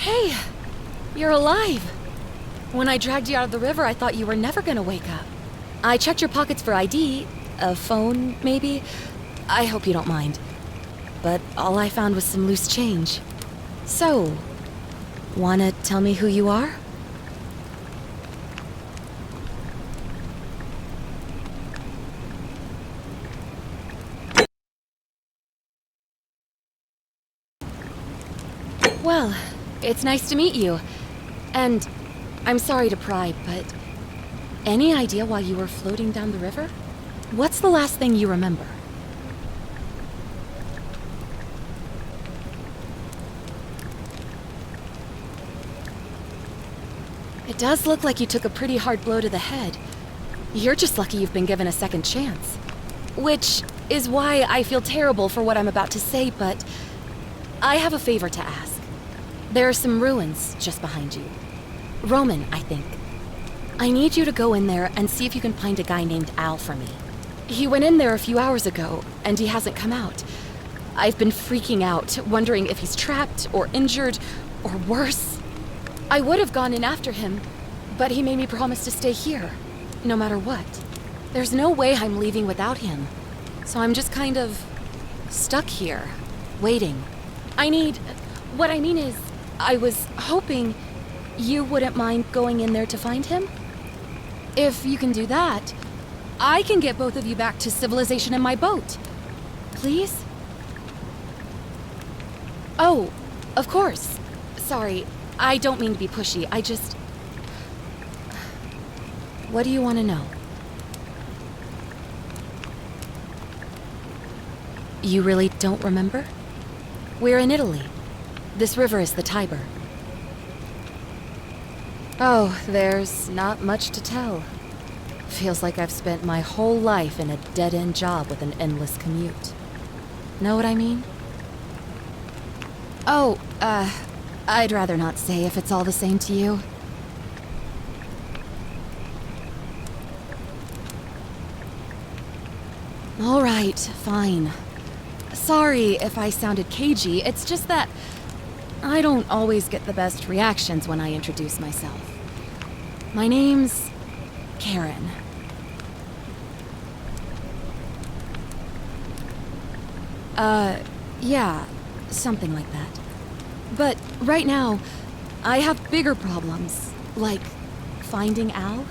Hey, you're alive. When I dragged you out of the river, I thought you were never gonna wake up. I checked your pockets for ID, a phone, maybe. I hope you don't mind. But all I found was some loose change. So, wanna tell me who you are? Well, it's nice to meet you. And I'm sorry to pry, but any idea why you were floating down the river? What's the last thing you remember? It does look like you took a pretty hard blow to the head. You're just lucky you've been given a second chance. Which is why I feel terrible for what I'm about to say, but I have a favor to ask. There are some ruins just behind you. Roman, I think. I need you to go in there and see if you can find a guy named Al for me. He went in there a few hours ago, and he hasn't come out. I've been freaking out, wondering if he's trapped or injured or worse. I would have gone in after him, but he made me promise to stay here, no matter what. There's no way I'm leaving without him, so I'm just kind of stuck here, waiting. What I mean is, I was hoping you wouldn't mind going in there to find him? If you can do that, I can get both of you back to civilization in my boat. Please? Oh, of course. Sorry, I don't mean to be pushy. What do you want to know? You really don't remember? We're in Italy. This river is the Tiber. Oh, there's not much to tell. Feels like I've spent my whole life in a dead-end job with an endless commute. Know what I mean? Oh, I'd rather not say if it's all the same to you. All right, fine. Sorry if I sounded cagey, it's just that I don't always get the best reactions when I introduce myself. My name's Karen. Yeah, something like that. But right now, I have bigger problems, like finding Al.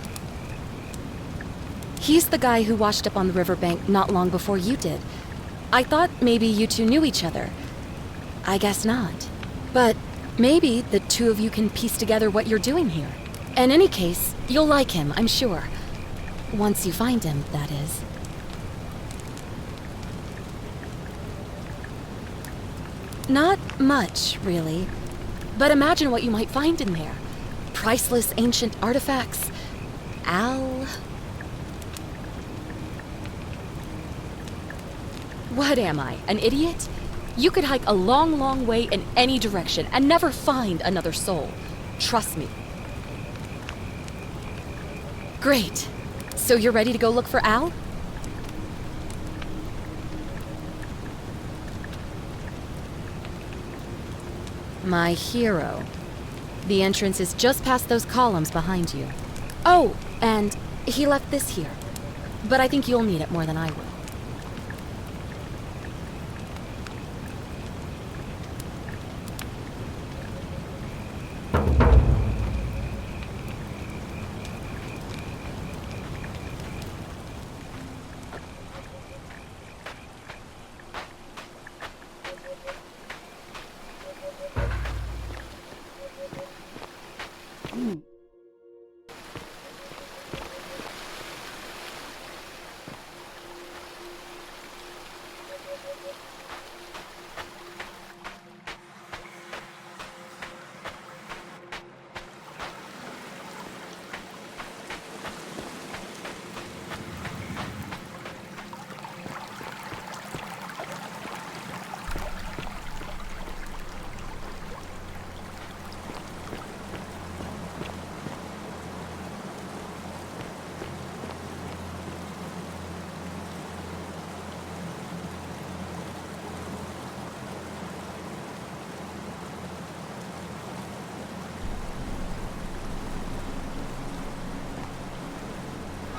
He's the guy who washed up on the riverbank not long before you did. I thought maybe you two knew each other. I guess not. But maybe the two of you can piece together what you're doing here. In any case, you'll like him, I'm sure. Once you find him, that is. Not much, really. But imagine what you might find in there. Priceless ancient artifacts. Al... What am I, an idiot? You could hike a long, long way in any direction and never find another soul. Trust me. Great. So you're ready to go look for Al? My hero. The entrance is just past those columns behind you. Oh, and he left this here. But I think you'll need it more than I will.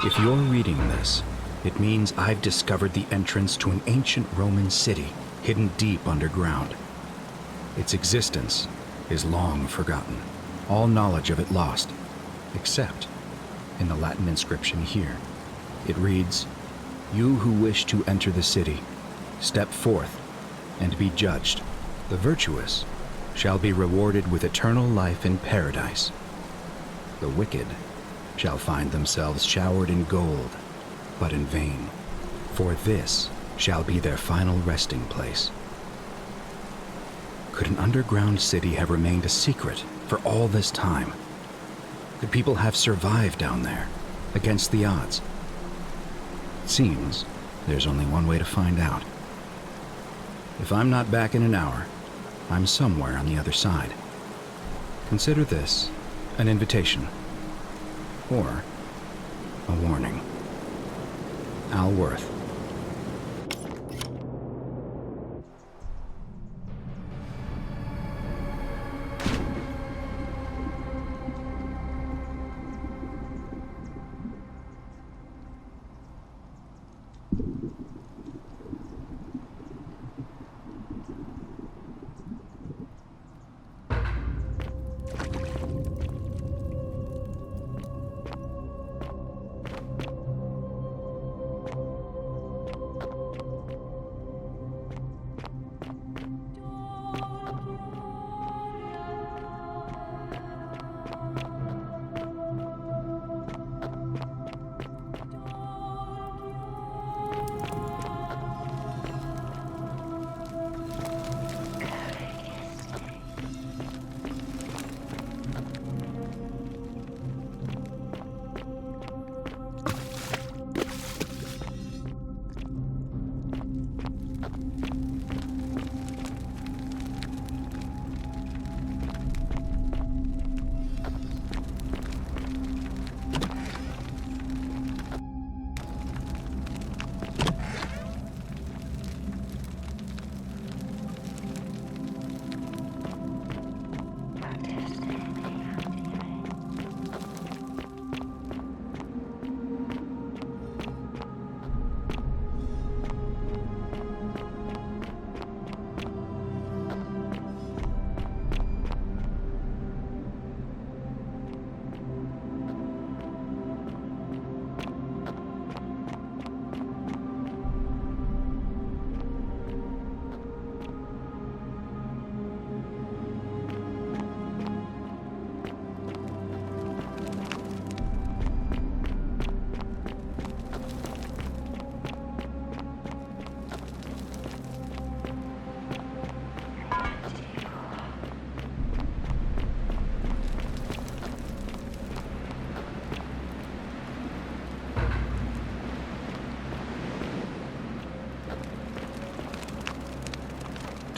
If you're reading this, it means I've discovered the entrance to an ancient Roman city hidden deep underground. Its existence is long forgotten, all knowledge of it lost, except in the Latin inscription here. It reads, "You who wish to enter the city, step forth and be judged. The virtuous shall be rewarded with eternal life in paradise. The wicked shall find themselves showered in gold, but in vain, for this shall be their final resting place." Could an underground city have remained a secret for all this time? Could people have survived down there, against the odds? It seems there's only one way to find out. If I'm not back in an hour, I'm somewhere on the other side. Consider this an invitation, or a warning. Al Worth.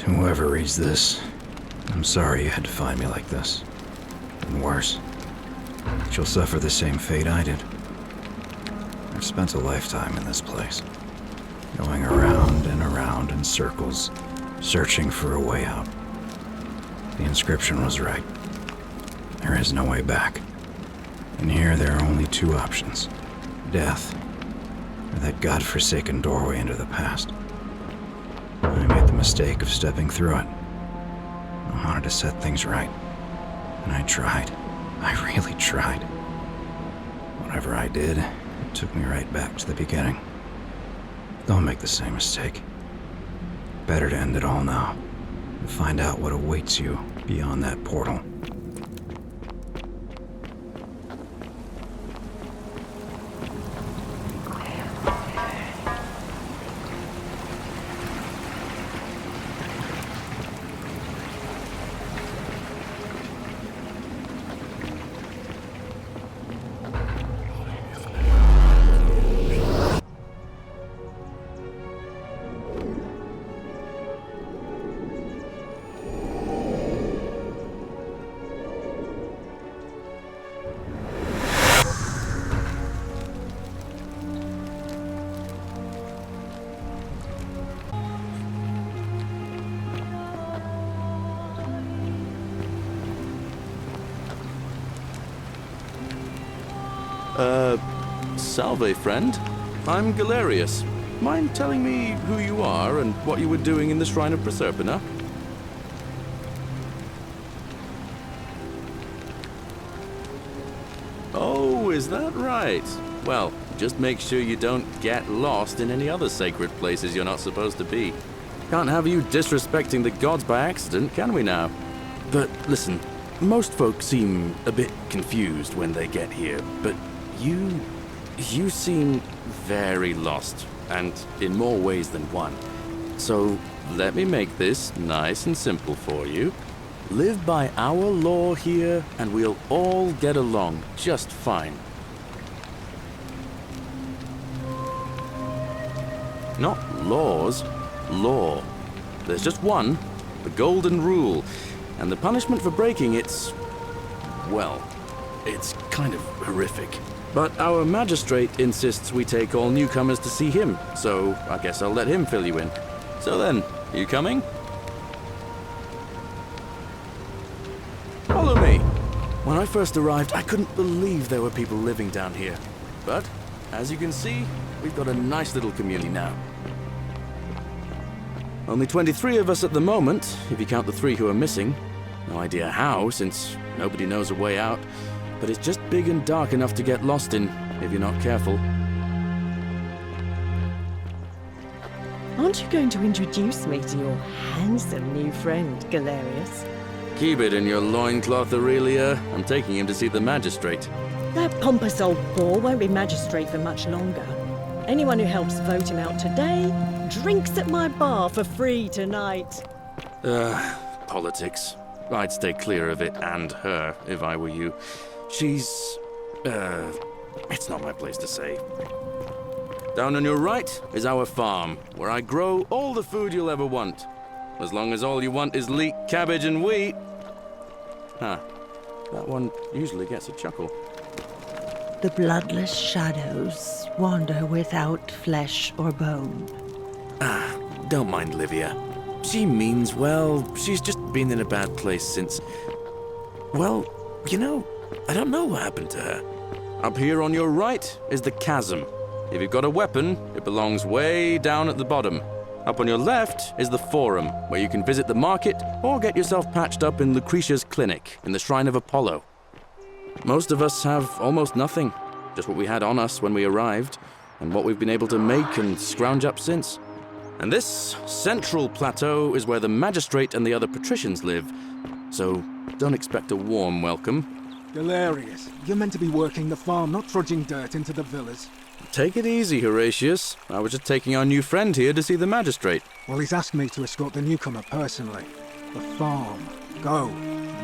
To whoever reads this, I'm sorry you had to find me like this. And worse, that you'll suffer the same fate I did. I've spent a lifetime in this place, going around and around in circles, searching for a way out. The inscription was right. There is no way back. And here there are only two options: death, or that godforsaken doorway into the past. I made the mistake of stepping through it. I wanted to set things right. And I tried. I really tried. Whatever I did, it took me right back to the beginning. Don't make the same mistake. Better to end it all now and find out what awaits you beyond that portal. Salve, friend. I'm Galerius. Mind telling me who you are and what you were doing in the Shrine of Proserpina? Oh, is that right? Well, just make sure you don't get lost in any other sacred places you're not supposed to be. Can't have you disrespecting the gods by accident, can we now? But listen, most folk seem a bit confused when they get here, but you seem very lost, and in more ways than one. So let me make this nice and simple for you. Live by our law here, and we'll all get along just fine. Not laws, law. There's just one, the golden rule, and the punishment for breaking it's kind of horrific. But our magistrate insists we take all newcomers to see him, so I guess I'll let him fill you in. So then, you coming? Follow me. When I first arrived, I couldn't believe there were people living down here. But, as you can see, we've got a nice little community now. Only 23 of us at the moment, if you count the 3 who are missing. No idea how, since nobody knows a way out. But it's just big and dark enough to get lost in, if you're not careful. Aren't you going to introduce me to your handsome new friend, Galerius? Keep it in your loincloth, Aurelia. I'm taking him to see the magistrate. That pompous old bore won't be magistrate for much longer. Anyone who helps vote him out today drinks at my bar for free tonight. Politics. I'd stay clear of it and her, if I were you. She's... it's not my place to say. Down on your right is our farm, where I grow all the food you'll ever want. As long as all you want is leek, cabbage, and wheat. Huh. That one usually gets a chuckle. The bloodless shadows wander without flesh or bone. Don't mind Livia. She means well. She's just been in a bad place since... Well, you know, I don't know what happened to her. Up here on your right is the chasm. If you've got a weapon, it belongs way down at the bottom. Up on your left is the forum, where you can visit the market or get yourself patched up in Lucretia's clinic in the Shrine of Apollo. Most of us have almost nothing, just what we had on us when we arrived, and what we've been able to make and scrounge up since. And this central plateau is where the magistrate and the other patricians live, so don't expect a warm welcome. Galerius, you're meant to be working the farm, not trudging dirt into the villas. Take it easy, Horatius. I was just taking our new friend here to see the magistrate. Well, he's asked me to escort the newcomer personally. The farm. Go.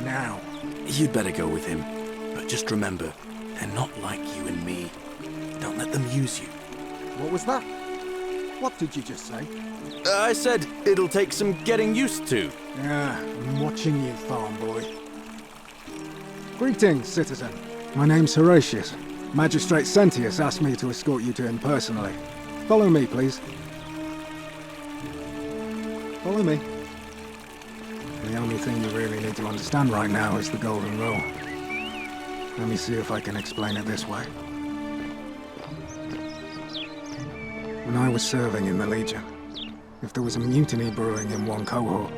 Now. You'd better go with him. But just remember, they're not like you and me. Don't let them use you. What was that? What did you just say? I said it'll take some getting used to. Yeah, I'm watching you, farm boy. Greetings, citizen. My name's Horatius. Magistrate Sentius asked me to escort you to him personally. Follow me, please. Follow me. The only thing you really need to understand right now is the golden rule. Let me see if I can explain it this way. When I was serving in the Legion, if there was a mutiny brewing in one cohort,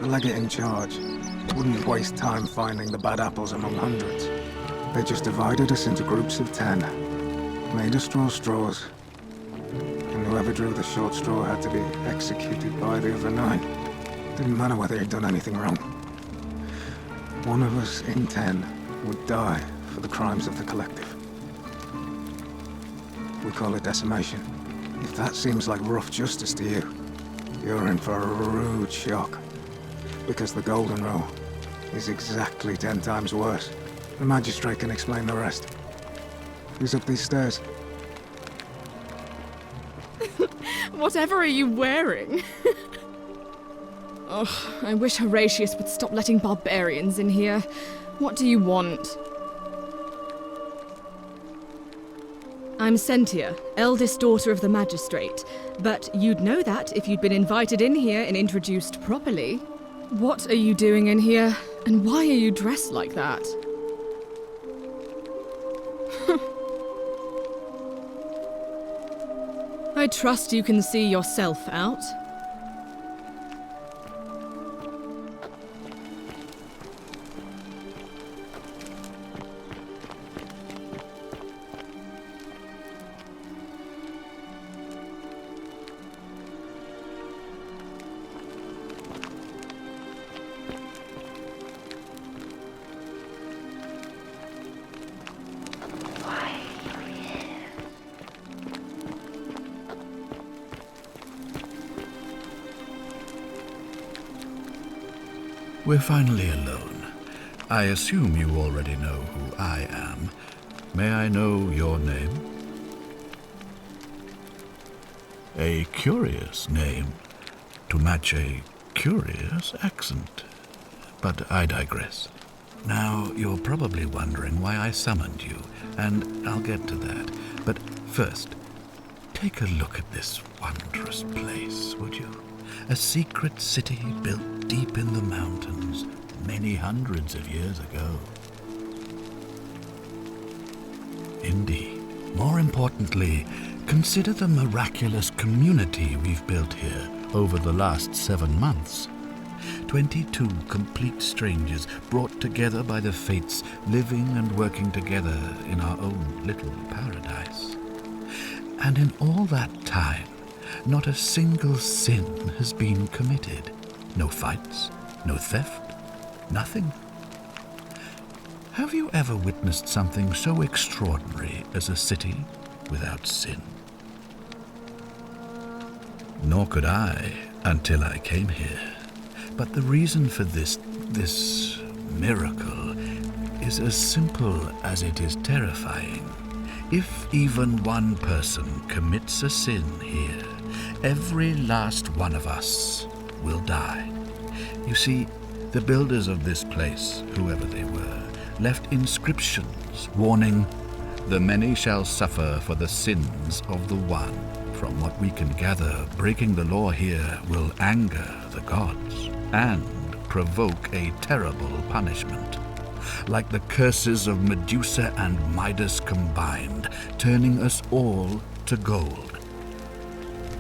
the legate in charge wouldn't waste time finding the bad apples among hundreds. They just divided us into groups of 10, made us draw straws, and whoever drew the short straw had to be executed by the other 9. Didn't matter whether he'd done anything wrong. One of us in 10 would die for the crimes of the collective. We call it decimation. If that seems like rough justice to you, you're in for a rude shock. Because the golden rule is exactly 10 times worse. The magistrate can explain the rest. Who's up these stairs? Whatever are you wearing? Oh, I wish Horatius would stop letting barbarians in here. What do you want? I'm Sentia, eldest daughter of the magistrate. But you'd know that if you'd been invited in here and introduced properly. What are you doing in here? And why are you dressed like that? I trust you can see yourself out. We're finally alone. I assume you already know who I am. May I know your name? A curious name to match a curious accent. But I digress. Now, you're probably wondering why I summoned you, and I'll get to that. But first, take a look at this wondrous place, would you? A secret city built deep in the mountains many hundreds of years ago. Indeed. More importantly, consider the miraculous community we've built here over the last 7 months. 22 complete strangers brought together by the fates, living and working together in our own little paradise. And in all that time, not a single sin has been committed. No fights, no theft, nothing. Have you ever witnessed something so extraordinary as a city without sin? Nor could I until I came here. But the reason for this miracle is as simple as it is terrifying. If even one person commits a sin here, every last one of us will die. You see, the builders of this place, whoever they were, left inscriptions warning, "The many shall suffer for the sins of the one." From what we can gather, breaking the law here will anger the gods and provoke a terrible punishment. Like the curses of Medusa and Midas combined, turning us all to gold.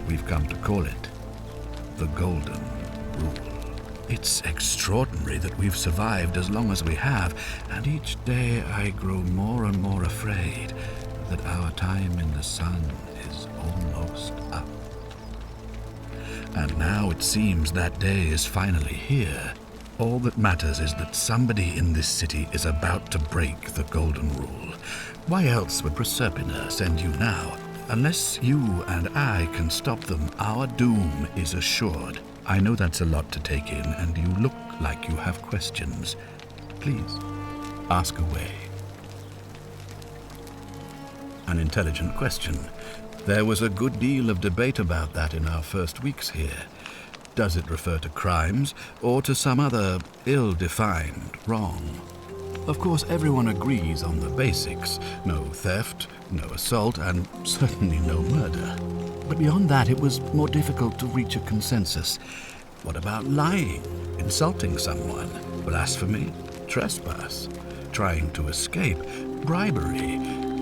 We've come to call it the Golden Rule. It's extraordinary that we've survived as long as we have, and each day I grow more and more afraid that our time in the sun is almost up. And now it seems that day is finally here. All that matters is that somebody in this city is about to break the Golden Rule. Why else would Proserpina send you now? Unless you and I can stop them, our doom is assured. I know that's a lot to take in, and you look like you have questions. Please, ask away. An intelligent question. There was a good deal of debate about that in our first weeks here. Does it refer to crimes, or to some other ill-defined wrong? Of course, everyone agrees on the basics. No theft, no assault, and certainly no murder. But beyond that, it was more difficult to reach a consensus. What about lying, insulting someone, blasphemy, trespass, trying to escape, bribery,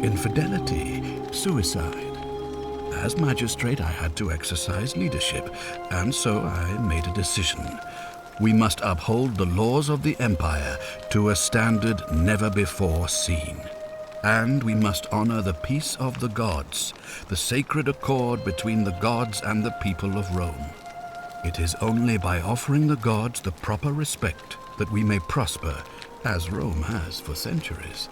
infidelity, suicide? As magistrate, I had to exercise leadership, and so I made a decision. We must uphold the laws of the Empire to a standard never before seen. And we must honor the peace of the gods, the sacred accord between the gods and the people of Rome. It is only by offering the gods the proper respect that we may prosper, as Rome has for centuries.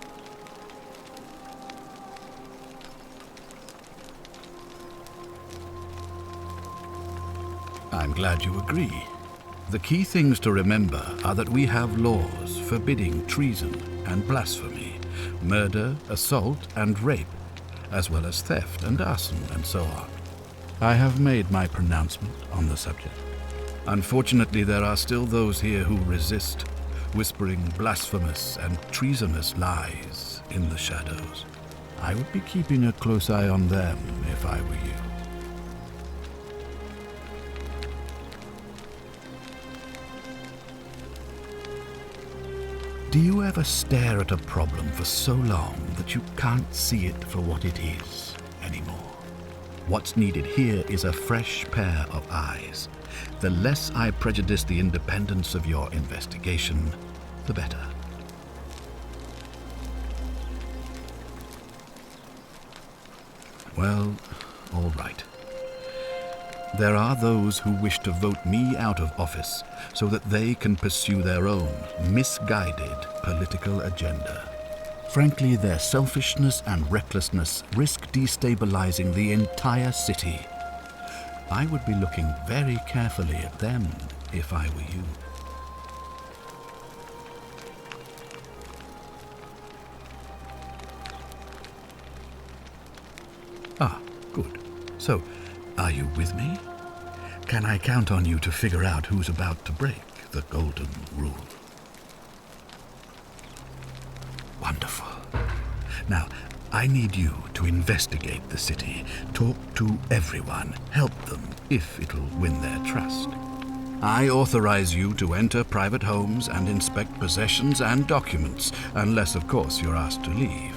I'm glad you agree. The key things to remember are that we have laws forbidding treason and blasphemy, murder, assault, and rape, as well as theft and arson and so on. I have made my pronouncement on the subject. Unfortunately, there are still those here who resist, whispering blasphemous and treasonous lies in the shadows. I would be keeping a close eye on them if I were you. Do you ever stare at a problem for so long that you can't see it for what it is anymore? What's needed here is a fresh pair of eyes. The less I prejudice the independence of your investigation, the better. Well, all right. There are those who wish to vote me out of office so that they can pursue their own misguided political agenda. Frankly, their selfishness and recklessness risk destabilizing the entire city. I would be looking very carefully at them if I were you. Ah, good. So, are you with me? Can I count on you to figure out who's about to break the golden rule? Wonderful. Now, I need you to investigate the city, talk to everyone, help them if it'll win their trust. I authorize you to enter private homes and inspect possessions and documents, unless, of course, you're asked to leave.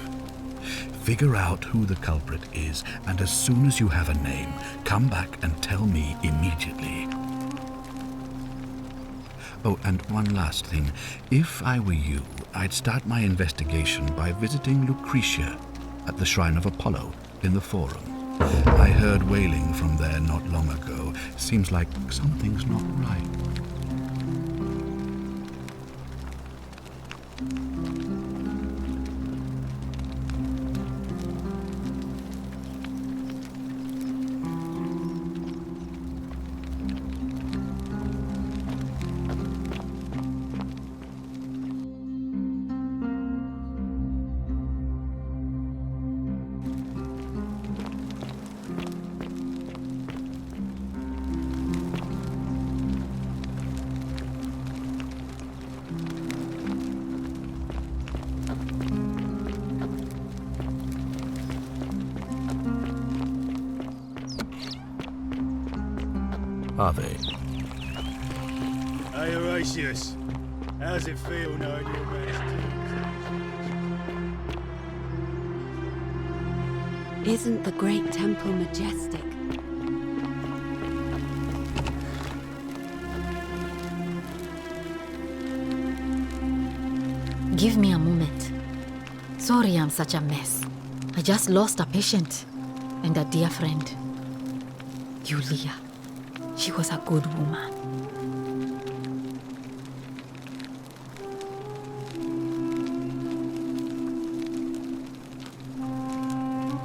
Figure out who the culprit is, and as soon as you have a name, come back and tell me immediately. Oh, and one last thing. If I were you, I'd start my investigation by visiting Lucretia at the Shrine of Apollo in the Forum. I heard wailing from there not long ago. Seems like something's not right. Are they? Hey, Horatius. How's it feel knowing your man's Isn't the great temple majestic? Give me a moment. Sorry I'm such a mess. I just lost a patient and a dear friend. Yulia. She was a good woman.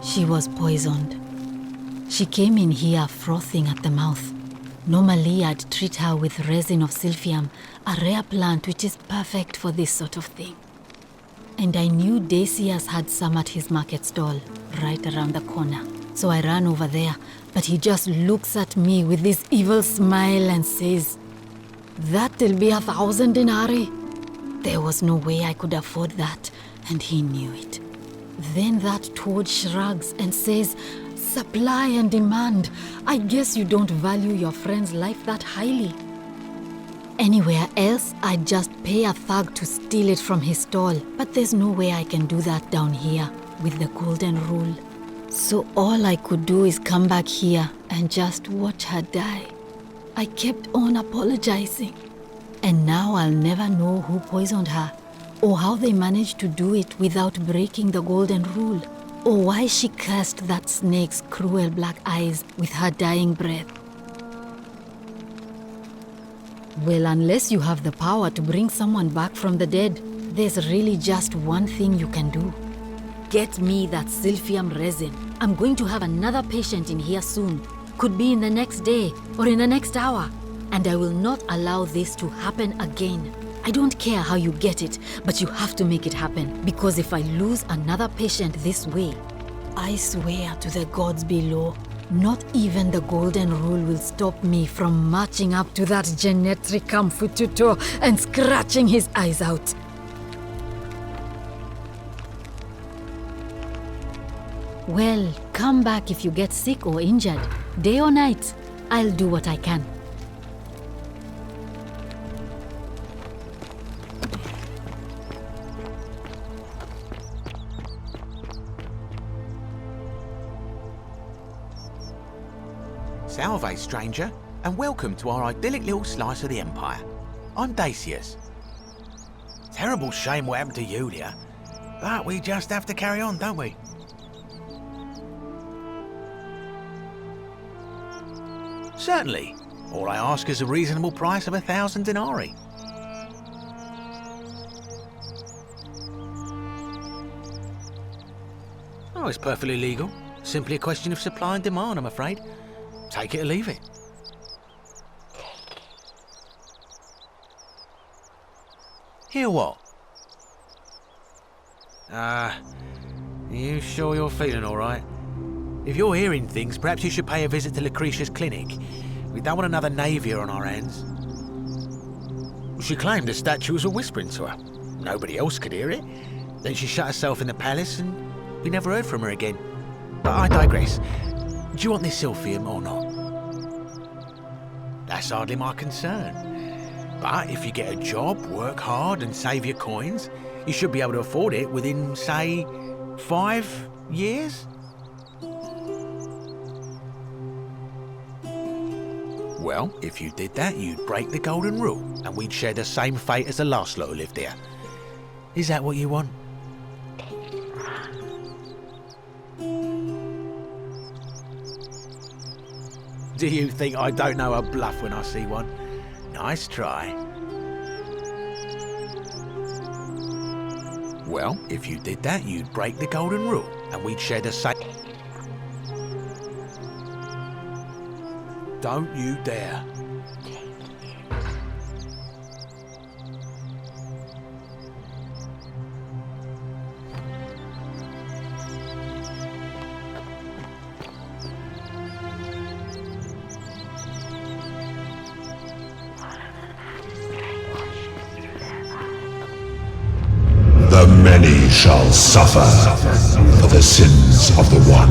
She was poisoned. She came in here frothing at the mouth. Normally I'd treat her with resin of silphium, a rare plant which is perfect for this sort of thing. And I knew Decius had some at his market stall, right around the corner. So I ran over there, but he just looks at me with this evil smile and says, "That'll be 1,000 denarii." There was no way I could afford that, and he knew it. Then that toad shrugs and says, "Supply and demand. I guess you don't value your friend's life that highly." Anywhere else, I'd just pay a thug to steal it from his stall, but there's no way I can do that down here with the golden rule. So all I could do is come back here and just watch her die. I kept on apologizing. And now I'll never know who poisoned her, or how they managed to do it without breaking the golden rule, or why she cursed that snake's cruel black eyes with her dying breath. Well, unless you have the power to bring someone back from the dead, there's really just one thing you can do. Get me that silphium resin. I'm going to have another patient in here soon. Could be in the next day or in the next hour. And I will not allow this to happen again. I don't care how you get it, but you have to make it happen. Because if I lose another patient this way, I swear to the gods below, not even the golden rule will stop me from marching up to that genetricum fututo and scratching his eyes out. Well, come back if you get sick or injured. Day or night, I'll do what I can. Salve, stranger, and welcome to our idyllic little slice of the Empire. I'm Dacius. Terrible shame what happened to Yulia, but we just have to carry on, don't we? Certainly. All I ask is a reasonable price of 1,000 denarii. Oh, it's perfectly legal. Simply a question of supply and demand, I'm afraid. Take it or leave it. Hear what? You sure you're feeling all right? If you're hearing things, perhaps you should pay a visit to Lucretia's clinic. We don't want another Navia on our hands. She claimed the statues were whispering to her. Nobody else could hear it. Then she shut herself in the palace and we never heard from her again. But I digress. Do you want this silphium or not? That's hardly my concern. But if you get a job, work hard and save your coins, you should be able to afford it within, say, 5 years? Well, if you did that, you'd break the golden rule, and we'd share the same fate as the last lot who lived here. Is that what you want? Do you think I don't know a bluff when I see one? Nice try. Well, if you did that, you'd break the golden rule, and we'd share the same... Don't you dare. The many shall suffer for the sins of the one.